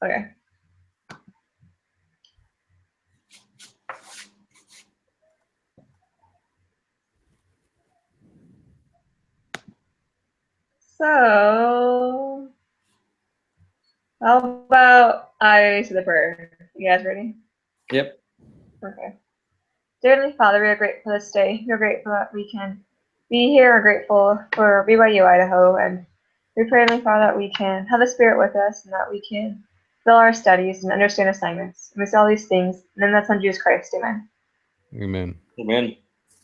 Okay. So, how about I say the prayer? You guys ready? Yep. Okay. Dear Heavenly Father, we are grateful for this day. We are grateful that we can be here. We're grateful for BYU Idaho, and we pray, Heavenly Father, that we can have the Spirit with us and that we can fill our studies and understand assignments. And we say all these things, and then that's on Jesus Christ. Amen. Amen. Amen.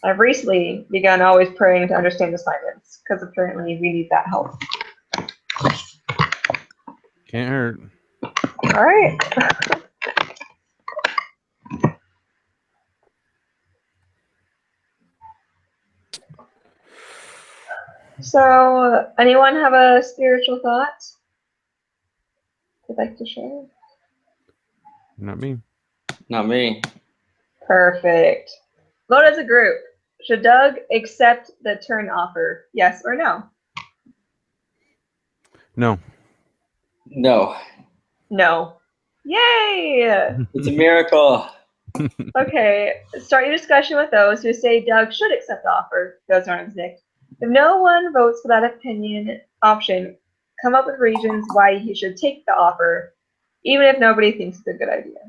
I've recently begun always praying to understand assignments because apparently we need that help. Can't hurt. All right. So, anyone have a spiritual thought they'd like to share? Not me. Not me. Perfect. Vote as a group. Should Doug accept the turn offer? Yes or no? No. No. No. Yay! It's a miracle. Okay, start your discussion with those who say Doug should accept the offer. Those aren't exempt. If no one votes for that option, come up with reasons why he should take the offer, even if nobody thinks it's a good idea.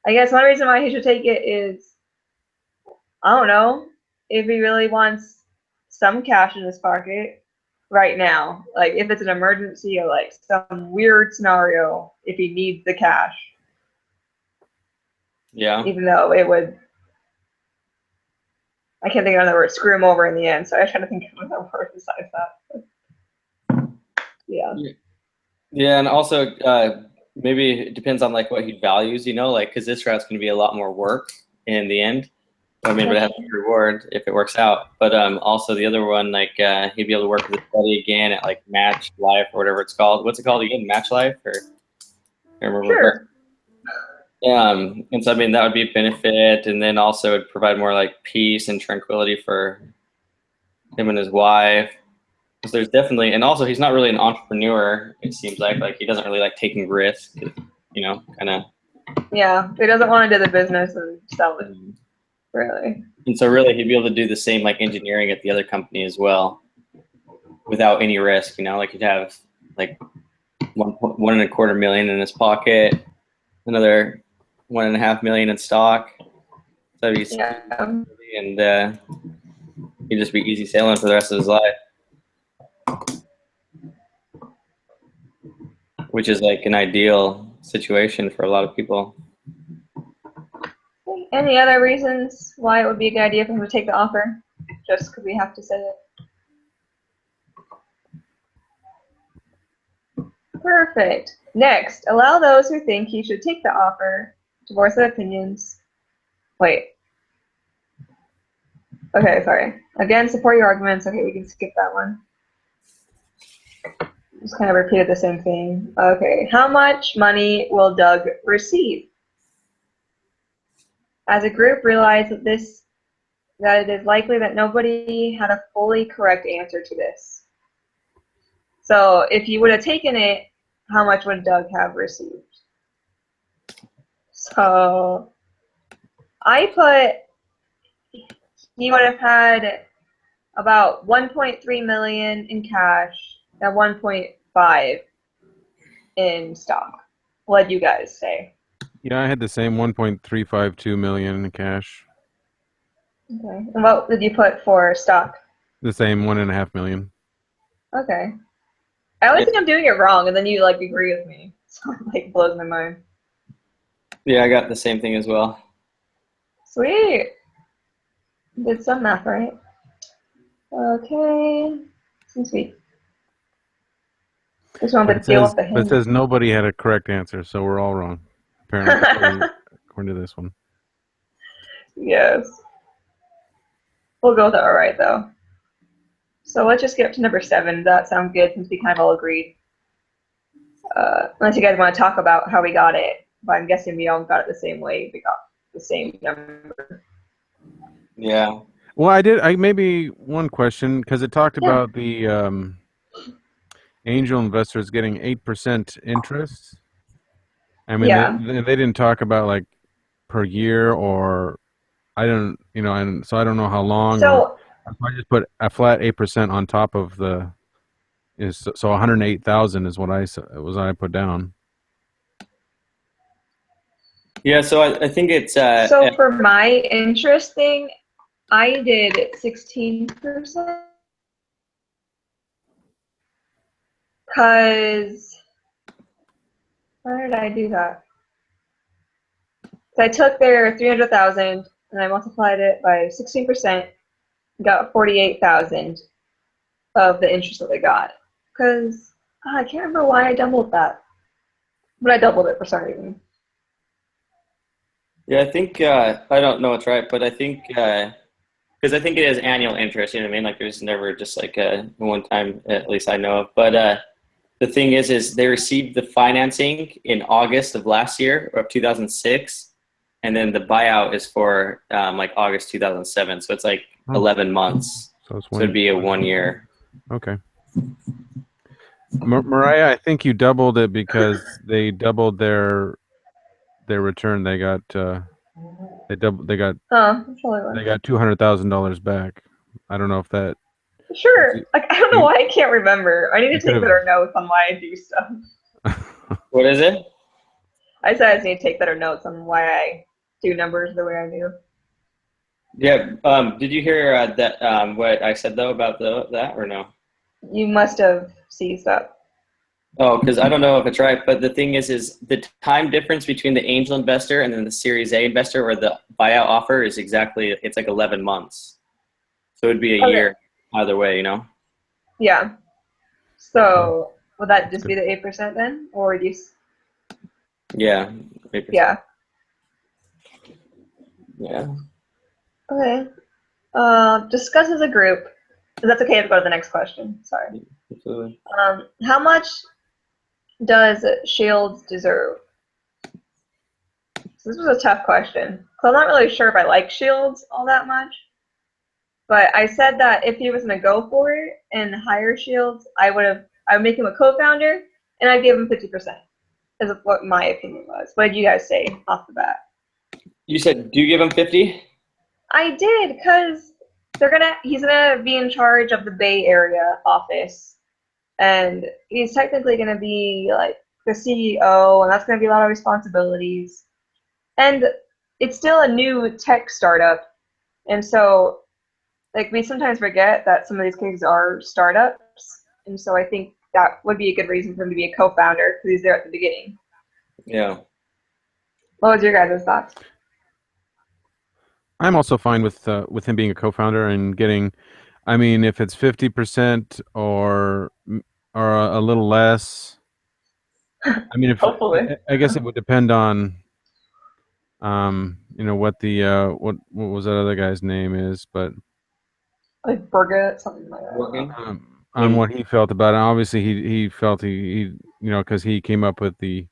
I guess one reason why he should take it is, I don't know, if he really wants some cash in his pocket right now. Like if it's an emergency or like some weird scenario, if he needs the cash. Yeah. Even though it would, I can't think of another word, screw him over in the end. So I try to think of another word besides that. Yeah. Yeah, and also maybe it depends on like what he values, you know, like because this route's going to be a lot more work in the end. I mean, but it has a reward if it works out. But also the other one, like he'd be able to work with his buddy again at like Match Life or whatever it's called. What's it called again? Match Life or I don't remember. Sure. And so I mean that would be a benefit, and then also it'd provide more like peace and tranquility for him and his wife. So there's definitely, and also he's not really an entrepreneur. It seems like he doesn't really like taking risks, you know, kind of. Yeah, he doesn't want to do the business and sell it, really. And so really he'd be able to do the same like engineering at the other company as well, without any risk. You know, like he'd have like $1.25 million in his pocket, another $1.5 million in stock. So he'd be and he'd just be easy sailing for the rest of his life. Which is like an ideal situation for a lot of people. Any other reasons why it would be a good idea for him to take the offer? Just because we have to say it. Perfect. Next, allow those who think he should take the offer to voice their opinions. Wait. Okay, sorry. Again, support your arguments. Okay, we can skip that one. Just kind of repeated the same thing. Okay, how much money will Doug receive? As a group, realize that it is likely that nobody had a fully correct answer to this. So if you would have taken it, how much would Doug have received? So I put he would have had about 1.3 million in cash and 1.5 in stock. What do you guys say? Yeah, I had the same 1.352 million in cash. Okay. And what did you put for stock? The same 1.5 million. Okay. I always think I'm doing it wrong, and then you like agree with me. So it like blows my mind. Yeah, I got the same thing as well. Sweet. Did some math right. Okay. Sweet. Just wanted to deal with the But it says nobody had a correct answer, so we're all wrong. Apparently, according to this one. Yes. We'll go with it all right, though. So let's just get up to number 7. Does that sound good since we kind of all agreed? Unless you guys want to talk about how we got it. But I'm guessing we all got it the same way. We got the same number. Yeah. Well, I maybe one question, because it talked about the angel investors getting 8% interest. I mean, Yeah. they didn't talk about like per year or I don't, and so I don't know how long or So if I just put a flat 8% on top of the is so 108,000 is what I put down. Yeah, so I think it's so for my interest thing, I did 16%. Because why did I do that? So I took their 300,000 and I multiplied it by 16%, got 48,000 of the interest that they got. Because I can't remember why I doubled that, but I doubled it for some reason. yeah, I think I don't know what's right, but I think because I think it is annual interest. You know what I mean? Like there's never just like a one time, at least I know of. But the thing is they received the financing in August of last year, or of 2006, and then the buyout is for like August 2007. So it's like 11 months. So it's So it'd be a 1 year. Okay. Mariah, I think you doubled it because they doubled their return. They got they doubled That's probably why. they got $200,000 back. I don't know if that Sure. Like I don't know you- why I can't remember. I need you to take could've- better notes on why I do stuff. What is it? I said I just need to take better notes on why I do numbers the way I do. Yeah. Did you hear that what I said though about that or no? You must have seized up. Oh, because I don't know if it's right, but the thing is the time difference between the angel investor and then the Series A investor or the buyout offer is exactly, it's like 11 months. So it'd be a year either way, you know? Yeah. So would that just be the 8% then, or would you? Yeah. Yeah. Yeah. Okay. Discuss as a group. That's okay to go to the next question. Sorry. Absolutely. How much does Shields deserve? So this was a tough question. So I'm not really sure if I like Shields all that much. But I said that if he was going to go for it and hire Shields, I would make him a co-founder and I'd give him 50%. Is what my opinion was. What did you guys say off the bat? You said, do you give him 50? I did, because he's gonna be in charge of the Bay Area office, and he's technically gonna be like the CEO, and that's gonna be a lot of responsibilities. And it's still a new tech startup, and so like we sometimes forget that some of these cases are startups, and so I think that would be a good reason for him to be a co-founder because he's there at the beginning. Yeah. What was your guys' thoughts? I'm also fine with him being a co-founder and getting. I mean, if it's 50% or a little less. I mean, Hopefully. I guess it would depend on, what the what was that other guy's name is, but Like Burger, something like that. Working? on what he felt about it. Obviously, he felt he because he came up with the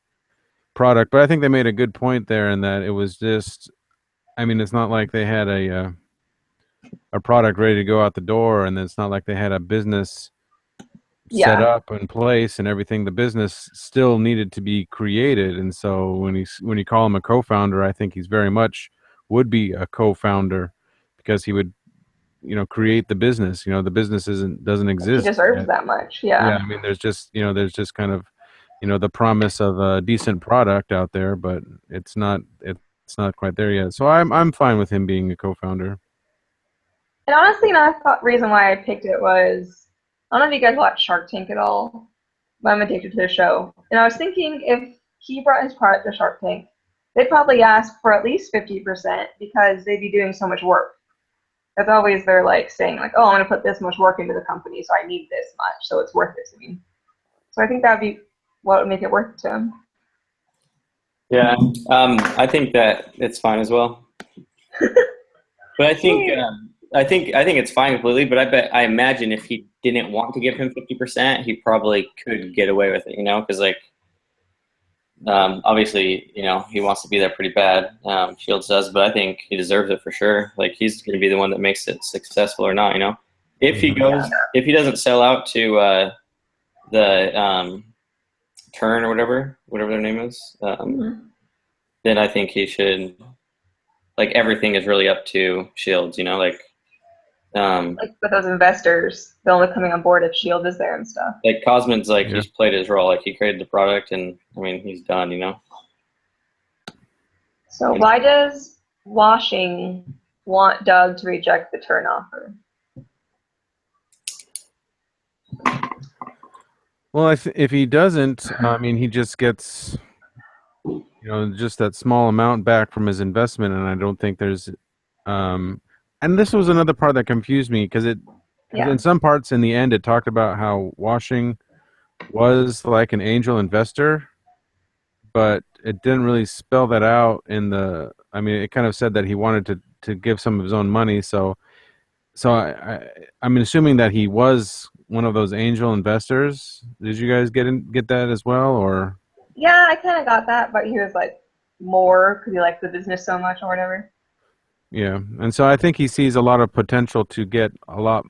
product, but I think they made a good point there in that it was just. I mean, it's not like they had a product ready to go out the door, and it's not like they had a business set up in place and everything. The business still needed to be created, and so when you call him a co-founder, I think he's very much would be a co-founder because he would create the business. The business doesn't exist He deserves yet. that much. Yeah, I mean, there's just kind of the promise of a decent product out there, but it's not quite there yet. So I'm fine with him being a co-founder. And honestly, another reason why I picked it was I don't know if you guys watch Shark Tank at all, but I'm addicted to the show. And I was thinking if he brought his product to Shark Tank, they'd probably ask for at least 50% because they'd be doing so much work. That's always they're like saying like, oh, I'm going to put this much work into the company, so I need this much, so it's worth it to me. So I think that'd be what would make it worth it to him. Yeah. I think that it's fine as well. But I think it's fine completely. But I imagine if he didn't want to give him 50%, he probably could get away with it. Because like obviously he wants to be there pretty bad. Shields does, but I think he deserves it for sure. Like he's going to be the one that makes it successful or not. If he doesn't sell out to the Turn or whatever their name is, then I think he should, like, everything is really up to Shields, like Like with those investors, they're only coming on board if Shield is there and stuff. like Cosman's like Yeah. he's played his role, like he created the product, and I mean he's done, So why does Washing want Doug to reject the Turn offer? Well, if he doesn't, I mean, he just gets, just that small amount back from his investment, and I don't think there's, and this was another part that confused me because Yeah. in some parts in the end it talked about how Washing was like an angel investor, but it didn't really spell that out in the. I mean, it kind of said that he wanted to give some of his own money, so I'm assuming that he was one of those angel investors. Did you guys get that as well, or? Yeah, I kind of got that, but he was like more because he liked the business so much or whatever. Yeah, and so I think he sees a lot of potential to get a lot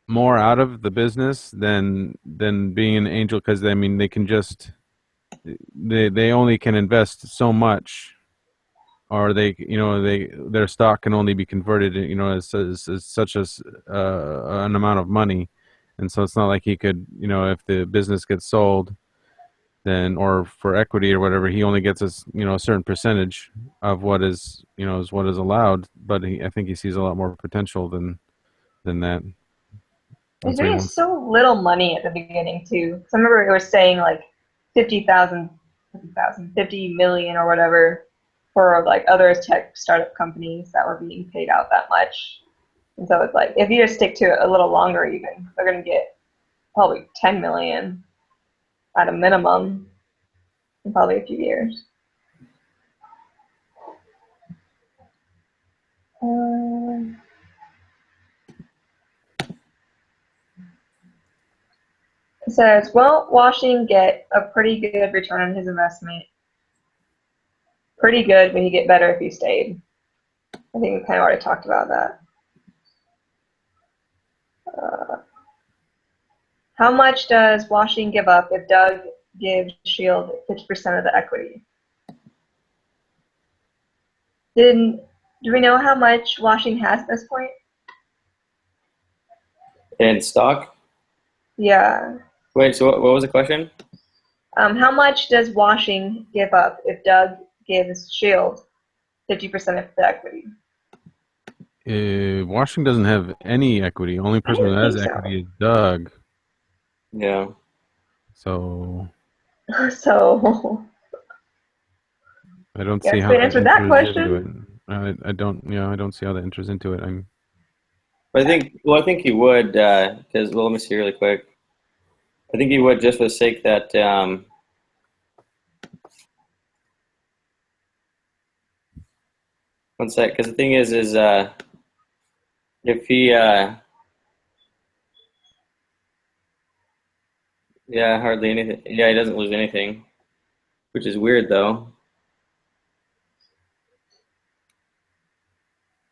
more out of the business than being an angel, because I mean they can just they only can invest so much, or their stock can only be converted as such as an amount of money, and so it's not like he could, if the business gets sold, then, or for equity or whatever, he only gets a certain percentage of what is is what is allowed. But I think he sees a lot more potential than that. He's So he doing wants. so little money at the beginning too. Because I remember it was saying like 50 million or whatever for like other tech startup companies that were being paid out that much. And so it's like if you just stick to it a little longer, even they're gonna get probably 10 million at a minimum in probably a few years. It says, "Won't Washington get a pretty good return on his investment? Pretty good, but he'd get better if he stayed." I think we kind of already talked about that. How much does Washington give up if Doug gives Shield 50% of the equity? Do we know how much Washington has at this point? In stock. Yeah. Wait, so what was the question? How much does Washington give up if Doug gives Shield 50% of the equity? Washington doesn't have any equity. Only I person who didn't has think equity is Doug. Yeah. So so. So, I don't see guess how we that answered that enters into it. question. I don't. Yeah, I don't see how that enters into it. But I think he would, because, well, let me see really quick. I think he would, just for the sake that, one sec, because the thing is if he, yeah, hardly anything. Yeah, he doesn't lose anything, which is weird, though.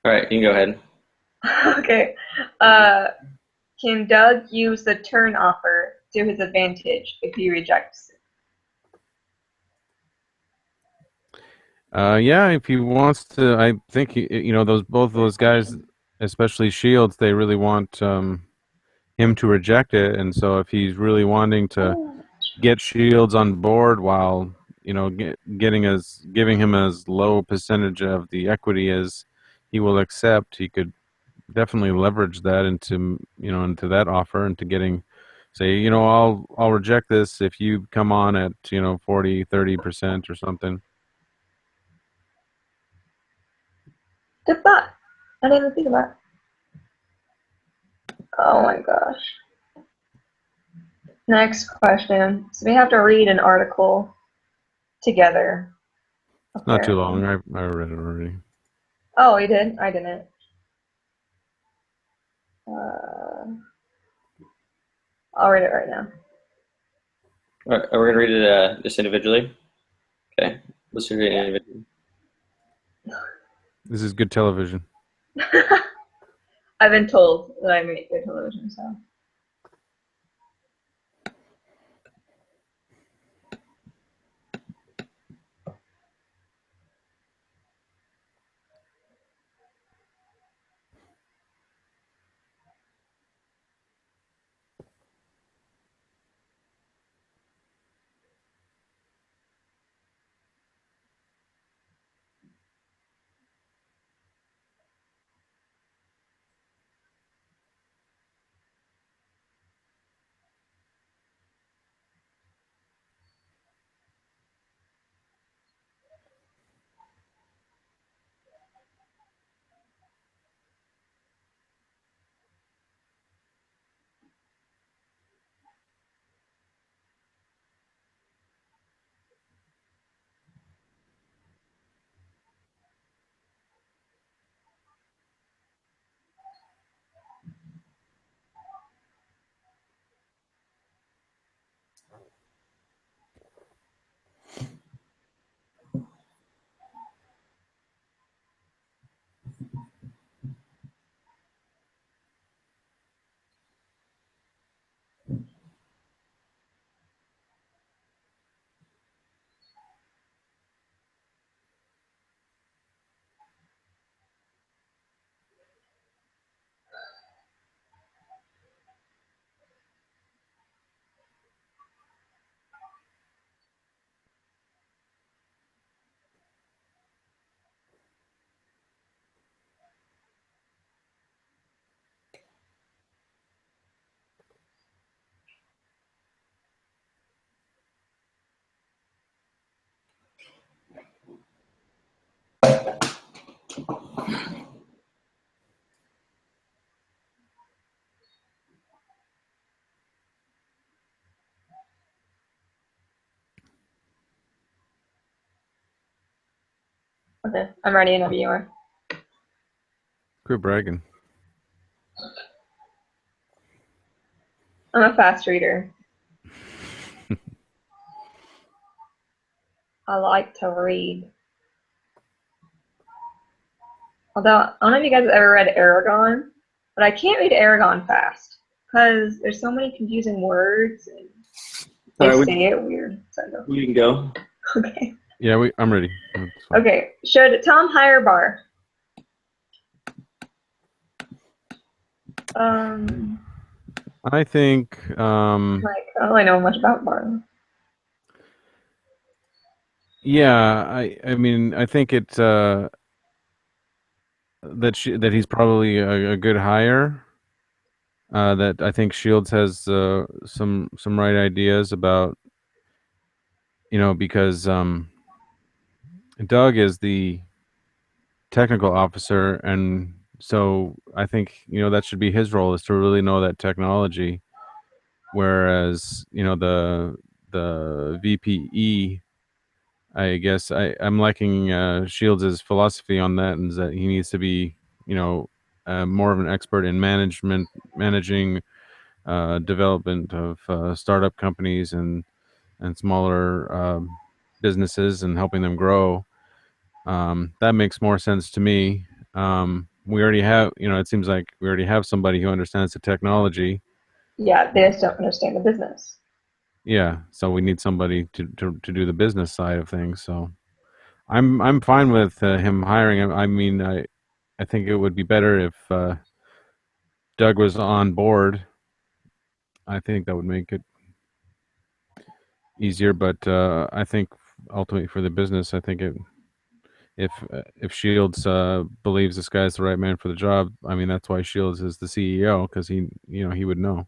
All right, you can go ahead. Okay. Can Doug use the turn offer to his advantage if he rejects it? Yeah, if he wants to, I think both those guys, especially Shields, they really want him to reject it, and so if he's really wanting to get Shields on board while giving him as low percentage of the equity as he will accept, he could definitely leverage that into that offer, into getting, say, I'll reject this if you come on at 40-30% or something. Good thought. I didn't even think about it. Oh my gosh. Next question. So we have to read an article together. Not too Apparently. long. I read it already. Oh, you did? I didn't. I'll read it right now. All right, we're going to read it just individually. Okay, let's read it individually. This is good television. I've been told that I make good television, so. Okay, I'm ready whenever you are. Quit bragging. I'm a fast reader. I like to read. Although, I don't know if you guys have ever read Aragon, but I can't read Aragon fast because there's so many confusing words and they All right, say it weird. So I go, we can go. okay. Yeah, I'm ready. That's fine. Okay, should Tom hire Bar? I think Like, I don't really know much about Bar. yeah, I mean I think it that he's probably a good hire. That I think Shields has some right ideas about, because Doug is the technical officer, and so I think that should be his role, is to really know that technology, whereas the VPE, I guess I'm liking Shields' philosophy on that, and that he needs to be more of an expert in managing development of startup companies and smaller businesses, and helping them grow. That makes more sense to me. We already have, it seems like we already have somebody who understands the technology. Yeah, they just don't understand the business. Yeah, so we need somebody to do the business side of things. So I'm fine with him hiring him. I mean, I think it would be better if Doug was on board. I think that would make it easier. But I think ultimately for the business, I think if Shields believes this guy's the right man for the job, I mean that's why Shields is the CEO, because he would know.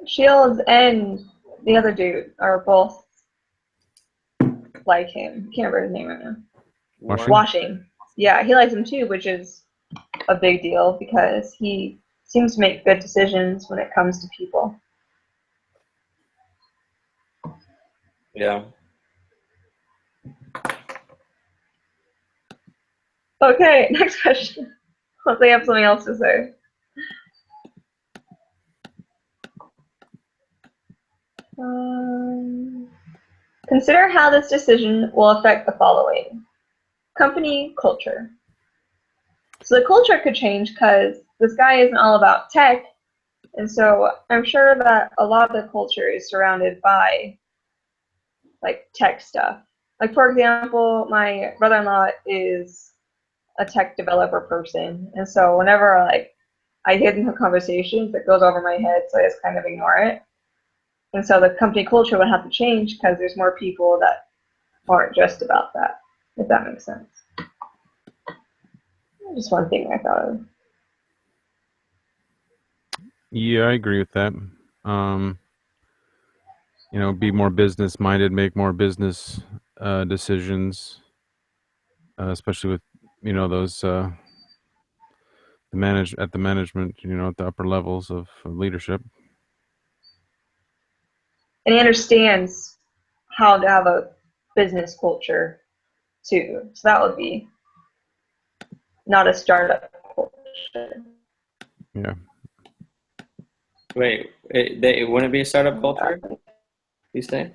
Shields and the other dude are both like him. Can't remember his name right now. Washing. Yeah, he likes him too, which is a big deal because he seems to make good decisions when it comes to people. Yeah. Okay, next question. Unless they have something else to say. Consider how this decision will affect the following. Company culture. So the culture could change because this guy isn't all about tech, and so I'm sure that a lot of the culture is surrounded by like tech stuff. Like for example, my brother-in-law is a tech developer person, and so whenever I get into conversations, it goes over my head, so I just kind of ignore it. And so the company culture would have to change because there's more people that aren't just about that, if that makes sense. Just one thing I thought of. Yeah, I agree with that. Be more business minded, make more business decisions, especially with those at the management, at the upper levels of leadership. And he understands how to have a business culture too. So that would be not a startup culture. Yeah. Wait, it wouldn't be a startup culture, you say?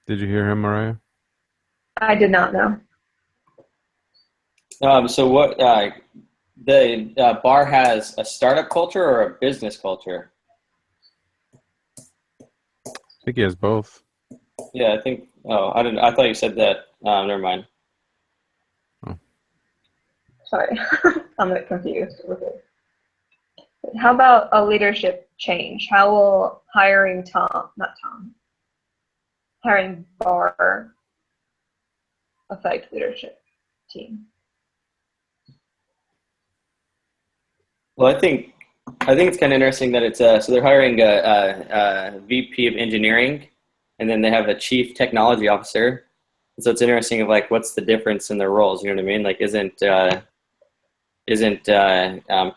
Did you hear him, Mariah? I did not know. So what, the bar has a startup culture or a business culture? I think he has both. Yeah, I think, I thought you said that. Never mind. Oh. Sorry, I'm a bit confused with it. How about a leadership change? How will hiring Bar affect leadership team? Well, I think it's kind of interesting that it's so they're hiring a VP of engineering, and then they have a chief technology officer. So it's interesting of like what's the difference in their roles? You know what I mean? Like, isn't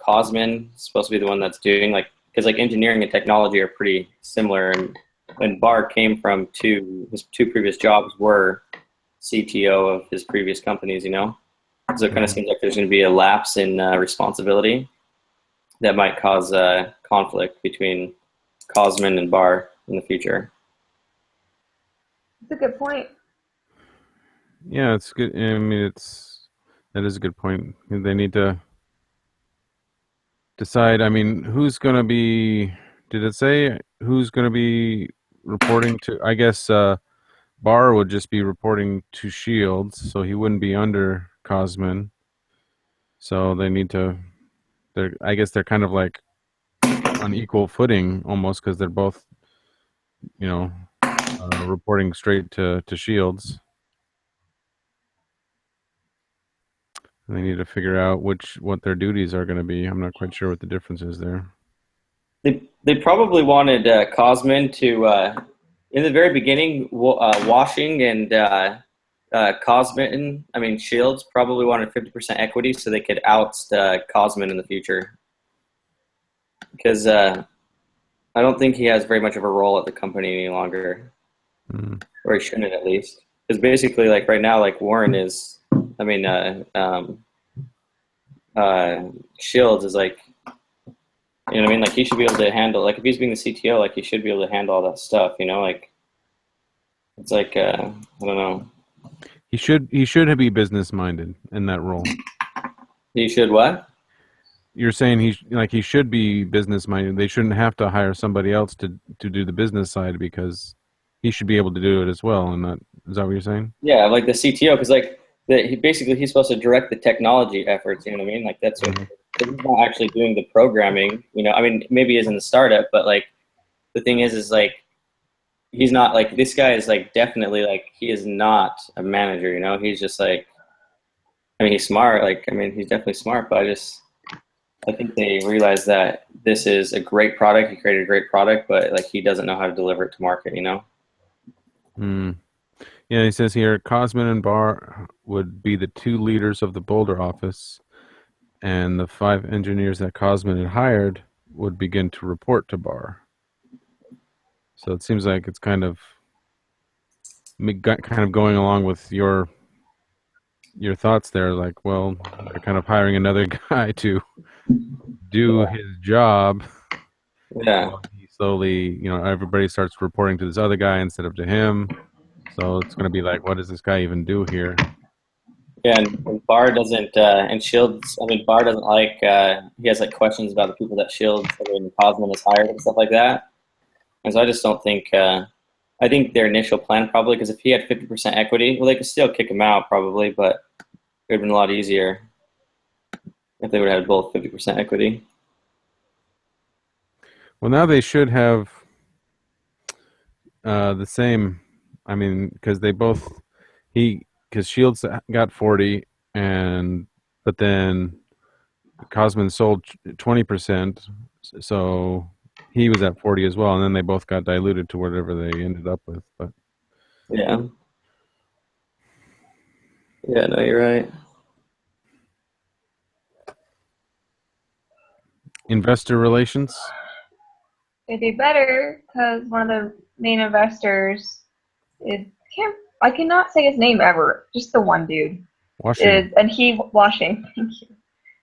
Cosmin supposed to be the one that's doing like because like engineering and technology are pretty similar, and when Barr came from his two previous jobs were CTO of his previous companies, you know. So it kind of seems like there's going to be a lapse in responsibility that might cause conflict between Cosman and Barr in the future. That's a good point. Yeah, it's good. I mean, that is a good point. They need to decide. I mean, who's going to be? Did it say who's going to be reporting to? I guess Barr would just be reporting to Shields, so he wouldn't be under Cosman. So they need to. I guess they're kind of like on equal footing almost because they're both, you know, reporting straight to Shields. They need to figure out what their duties are going to be. I'm not quite sure what the difference is there. They probably wanted Cosman to in the very beginning. Washing and Cosman, I mean Shields, probably wanted 50% equity so they could oust Cosman in the future. Because I don't think he has very much of a role at the company any longer, or he shouldn't at least. Because basically, like right now, like Warren is. I mean, Shields is like, you know what I mean? Like he should be able to handle, like if he's being the CTO, like he should be able to handle all that stuff, you know? Like, it's like, I don't know. He should be business minded in that role. He should what? You're saying he should be business minded. They shouldn't have to hire somebody else to do the business side because he should be able to do it as well. And that is that what you're saying? Yeah, like the CTO, because like he's supposed to direct the technology efforts. You know what I mean? Like that's what he's not actually doing the programming. You know, I mean maybe he is in the startup, but like the thing is like he's not like this guy is like definitely like he is not a manager. You know, he's just like I mean he's smart. Like I mean he's definitely smart, but I think they realize that this is a great product. He created a great product, but like he doesn't know how to deliver it to market, you know? Yeah, he says here, Cosman and Barr would be the two leaders of the Boulder office, and the 5 engineers that Cosman had hired would begin to report to Barr. So it seems like it's kind of going along with your thoughts there. Like, well, they're kind of hiring another guy to do his job. Yeah. Well, he slowly, everybody starts reporting to this other guy instead of to him. So it's going to be like, what does this guy even do here? Yeah, and Barr doesn't, and Shields, I mean, Barr doesn't like, he has like questions about the people that Shields, I mean, Cosman has hired and stuff like that. And so I just don't think, I think their initial plan probably, because if he had 50% equity, well, they could still kick him out probably, but it would have been a lot easier if they would have had both 50% equity. Well, now they should have the same. I mean, because because Shields got 40, but then Cosman sold 20%, so he was at 40 as well, and then they both got diluted to whatever they ended up with. But yeah, no, you're right. Investor relations. It'd be better because one of the main investors I cannot say his name ever. Just the one dude. Washington. Thank you.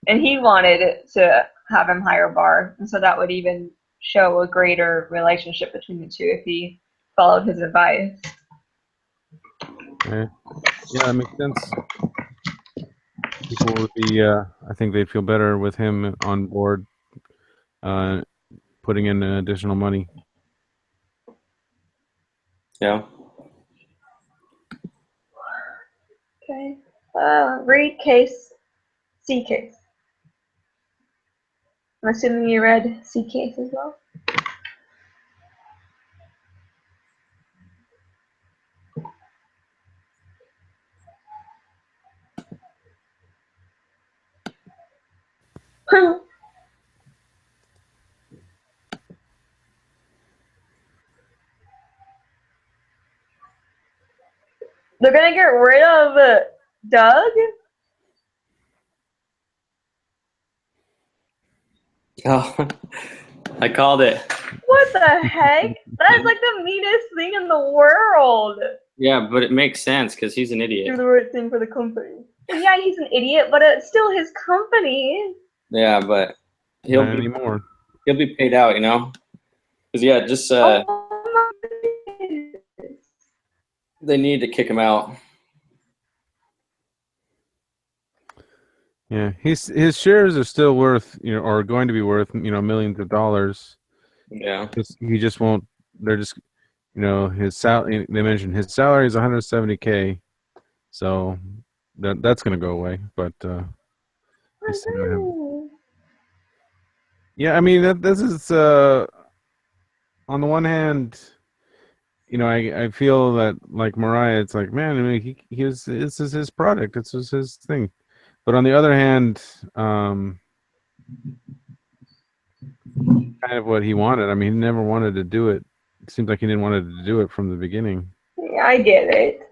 And he wanted to have him hire Barr, and so that would even show a greater relationship between the two if he followed his advice. Okay. Yeah, that makes sense. People would be, I think they'd feel better with him on board, putting in additional money. Yeah. Okay. Read case, C case. I'm assuming you read C case as well. They're gonna get rid of Doug? Oh, I called it. What the heck? That is like the meanest thing in the world. Yeah, but it makes sense because he's an Do idiot. the right thing for the company. Well, yeah, he's an idiot, but it's still his company. Yeah, but he'll Not be anymore. paid out, you know. Because yeah, just Oh my goodness. they need to kick him out. Yeah, his shares are still worth, or going to be worth, millions of dollars. Yeah. He just won't. They're just, his salary. They mentioned his salary is 170K, so that's going to go away. But he's still gonna have. Yeah, I mean this is on the one hand, I feel that like Mariah, it's like, man, I mean, he was, this is his product, this was his thing. But on the other hand, kind of what he wanted. I mean, he never wanted to do it. It seems like he didn't want to do it from the beginning. Yeah, I get it.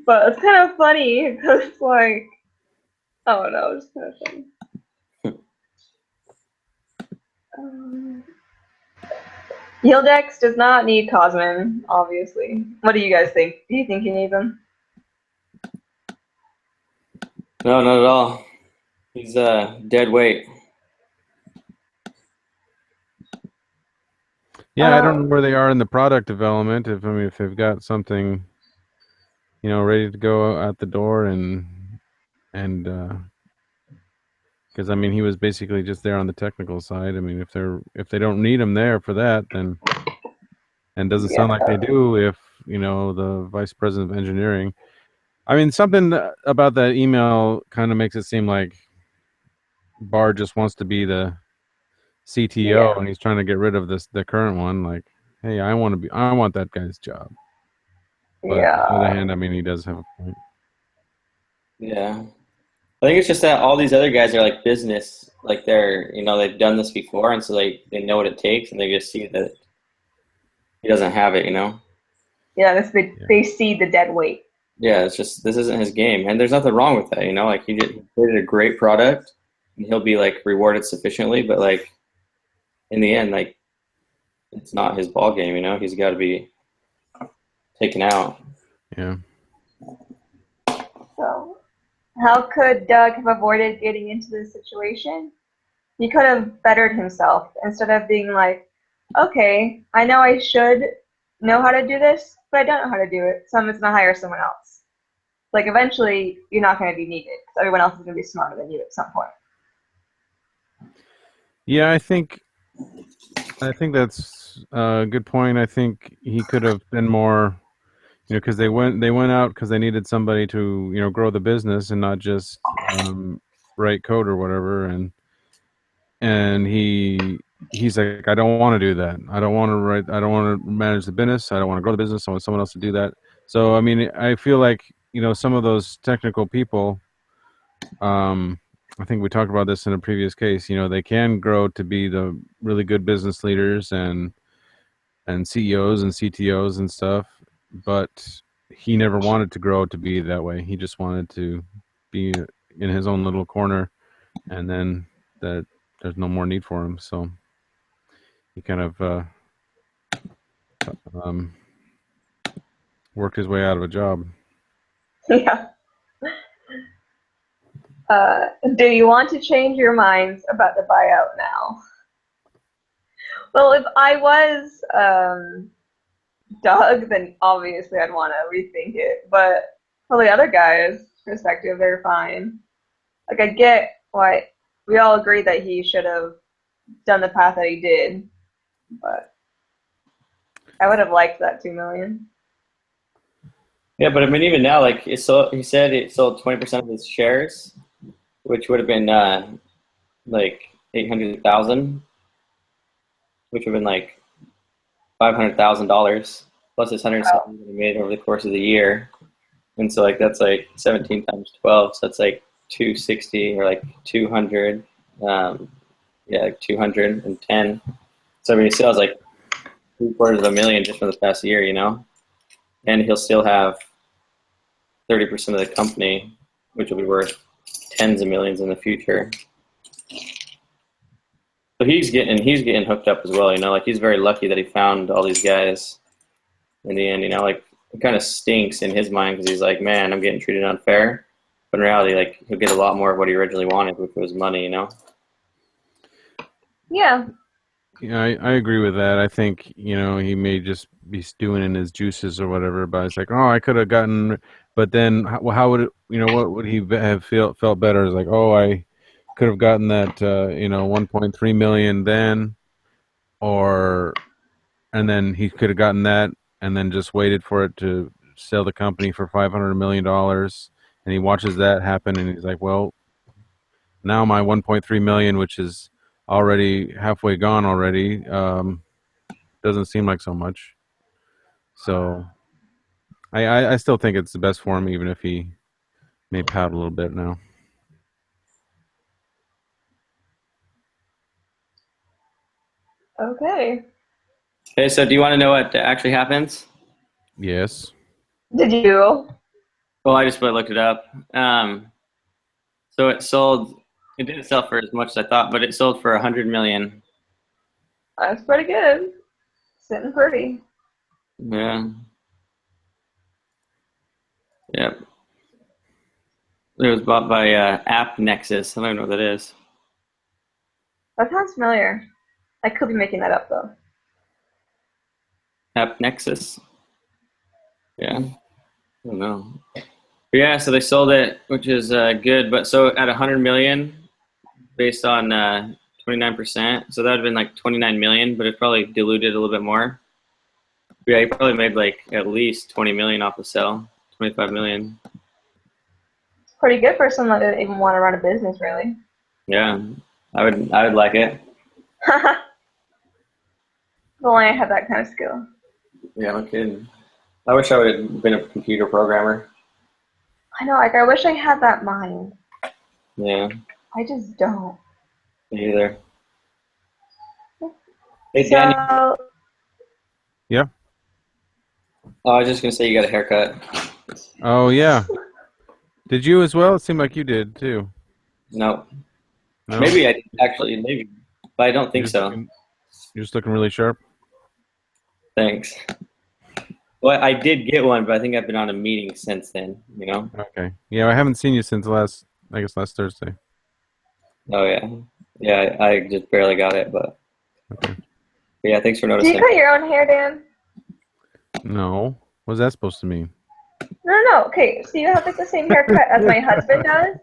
But it's kind of funny because it's like, I don't know, it's kind of funny. Yildex does not need Cosmin, obviously. What do you guys think? Do you think he needs him? No, not at all. He's dead weight. Yeah, I don't know where they are in the product development. If they've got something, ready to go out the door, and because I mean, he was basically just there on the technical side. I mean, if they don't need him there for that, then, and doesn't sound like they do. If the vice president of engineering, I mean, something about that email kind of makes it seem like Barr just wants to be the CTO, and he's trying to get rid of the current one. Like, hey, I want that guy's job. But on the other hand, I mean, he does have a point. Yeah. I think it's just that all these other guys are like business, like they're, they've done this before, and so they know what it takes, and they just see that he doesn't have it, Yeah, they see the dead weight. Yeah, it's just, this isn't his game, and there's nothing wrong with that, like he created a great product, and he'll be like rewarded sufficiently, but like in the end, like it's not his ball game, he's got to be taken out. Yeah. So, how could Doug have avoided getting into this situation? He could have bettered himself instead of being like, okay, I know I should know how to do this, but I don't know how to do it, so I'm just going to hire someone else. Like, eventually, you're not going to be needed because everyone else is going to be smarter than you at some point. Yeah, I think that's a good point. I think he could have been more, because they went out because they needed somebody to, grow the business and not just write code or whatever. And he's like, I don't want to do that. I don't want to write. I don't want to manage the business. I don't want to grow the business. I want someone else to do that. So I mean, I feel like some of those technical people. I think we talked about this in a previous case. They can grow to be the really good business leaders and CEOs and CTOs and stuff, but he never wanted to grow to be that way. He just wanted to be in his own little corner, and then that there's no more need for him. So he kind of worked his way out of a job. Yeah. Do you want to change your minds about the buyout now? Well, if I was Doug, then obviously I'd want to rethink it. But from the other guy's perspective, they're fine. Like, I get why we all agree that he should have done the path that he did, but I would have liked that $2 million. Yeah, but I mean, even now, like he said it sold 20% of his shares, which would have been like 800,000, which would have been like $500,000 plus his 170 that he made over the course of the year, and so like that's like 17 times 12, so that's like 260 or like 200, like 210. So I mean, he sells like $750,000 just from the past year, and he'll still have 30% of the company, which will be worth tens of millions in the future. But he's getting hooked up as well, you know, like he's very lucky that he found all these guys in the end, you know, like it kind of stinks in his mind because he's like, man, I'm getting treated unfair. But in reality, like he'll get a lot more of what he originally wanted, which was money, you know? Yeah. Yeah, I agree with that. I think, you know, he may just be stewing in his juices or whatever, but it's like, oh, I could have gotten, but then how would it, you know, what would he have felt better? It's like, oh, I could have gotten that, you know, 1.3 million then, or, and then he could have gotten that and then just waited for it to sell the company for $500 million. And he watches that happen and he's like, well, now my 1.3 million, which is already halfway gone already, doesn't seem like so much. So I still think it's the best for him, even if he may pout a little bit now. Okay. Okay, so do you want to know what actually happens? Yes. Did you? Well, I just looked it up. So it sold. It didn't sell for as much as I thought, but it sold for 100 million. That's pretty good. Sitting pretty. Yeah. Yep. It was bought by App Nexus. I don't know what that is. That sounds familiar. I could be making that up though. App Nexus. Yeah. I don't know. But yeah, so they sold it, which is good. But so at 100 million, based on 29%, so that would have been like 29 million, but it probably diluted a little bit more. Yeah, he probably made like at least 20 million off the sell, 25 million. It's pretty good for someone that didn't even want to run a business, really. Yeah, I would like it. If only I had that kind of skill. Yeah, no kidding. I wish I would have been a computer programmer. I know, like I wish I had that mind. Yeah, I just don't. me either. Hey, Daniel. So, Yeah. Oh, I was just gonna say you got a haircut. Oh yeah. Did you as well? It seemed like you did too. No, No. maybe I did actually, maybe, but I don't think so. You're just looking really sharp. Thanks. Well, I did get one, but I think I've been on a meeting since then. You know. Okay. Yeah, I haven't seen you since last Thursday. Oh yeah, yeah. I just barely got it, but Okay. yeah. Thanks for do noticing. you cut your own hair, Dan? No. What's that supposed to mean? No. Okay, so you have like the same haircut as my husband does.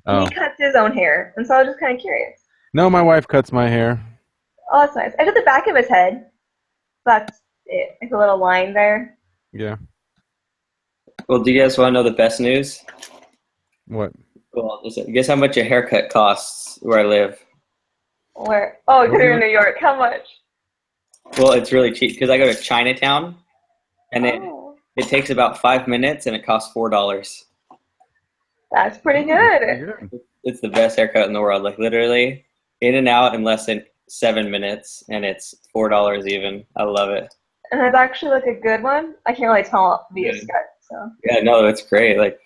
And Oh. he cuts his own hair, and so I was just kind of curious. No, my wife cuts my hair. Oh, that's nice. I did the back of his head. That's it. Like a little line there. Yeah. Well, do you guys want to know the best news? What? Well, guess how much a haircut costs where I live? Where? Oh, because you're in New York. How much? Well, it's really cheap because I go to Chinatown, and Oh, it takes about 5 minutes, and it costs $4. that's pretty Pretty good. good. It's the best haircut in the world. Like literally, in and out in less than 7 minutes, and it's $4 even. I love it. And it's actually like a good one. I can't really tell via Skype, so. Yeah, no, it's great. Like,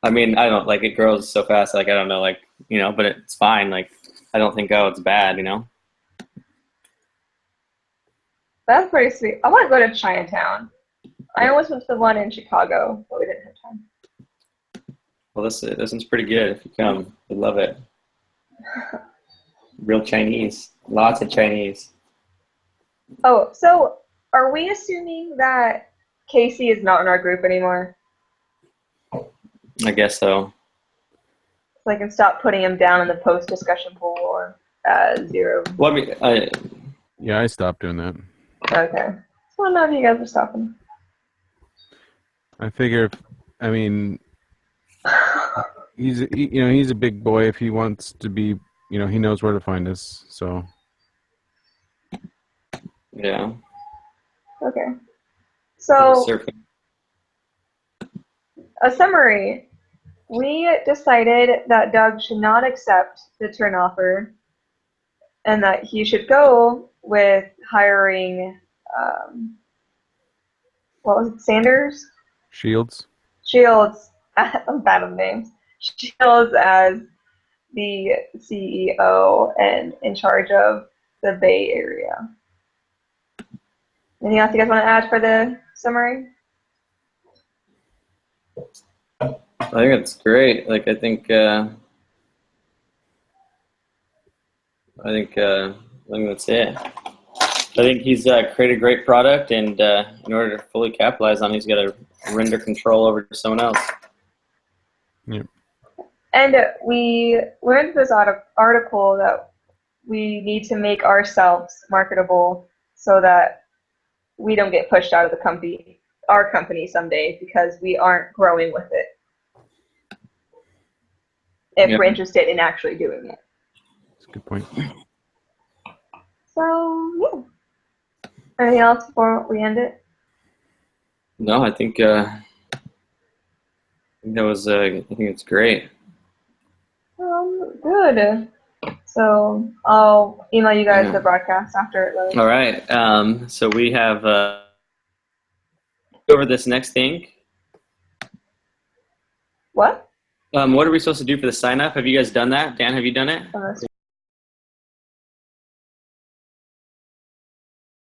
I mean, I don't like it grows so fast. Like, I don't know, like you know, but it's fine. Like, I don't think it's bad. You know. That's pretty sweet. I want to go to Chinatown. I almost went to the one in Chicago, but we didn't have time. Well, this one's pretty good. If you come, you'd love it. Real Chinese, lots of Chinese. Oh, so are we assuming that Casey is not in our group anymore? I guess so. So I can stop putting him down in the post-discussion pool or 0. Well, I mean, Yeah, I stopped doing that. Okay. Just want to know if you guys are stopping. I figure, I mean, he's a big boy. If he wants to be, he knows where to find us. So yeah. Okay. So, Surfing. a summary. We decided that Doug should not accept the turn offer and that he should go with hiring, what was it, Sanders? Shields. Shields, I'm bad with names. Shields as the CEO and in charge of the Bay Area. Anything else you guys want to add for the summary? I think it's great. Like, I think that's it. I think he's created a great product, and in order to fully capitalize on it, he's got to render control over to someone else. Yep. And we learned this article that we need to make ourselves marketable so that we don't get pushed out of our company someday because we aren't growing with it. If Yep. we're interested in actually doing it. That's a good point. So, yeah. Anything else before we end it? No, I think that was. I think it's great. Good. So I'll email you guys the broadcast after it loads. All right. So we have over this next thing. What? What are we supposed to do for the sign up? Have you guys done that? Dan, have you done it?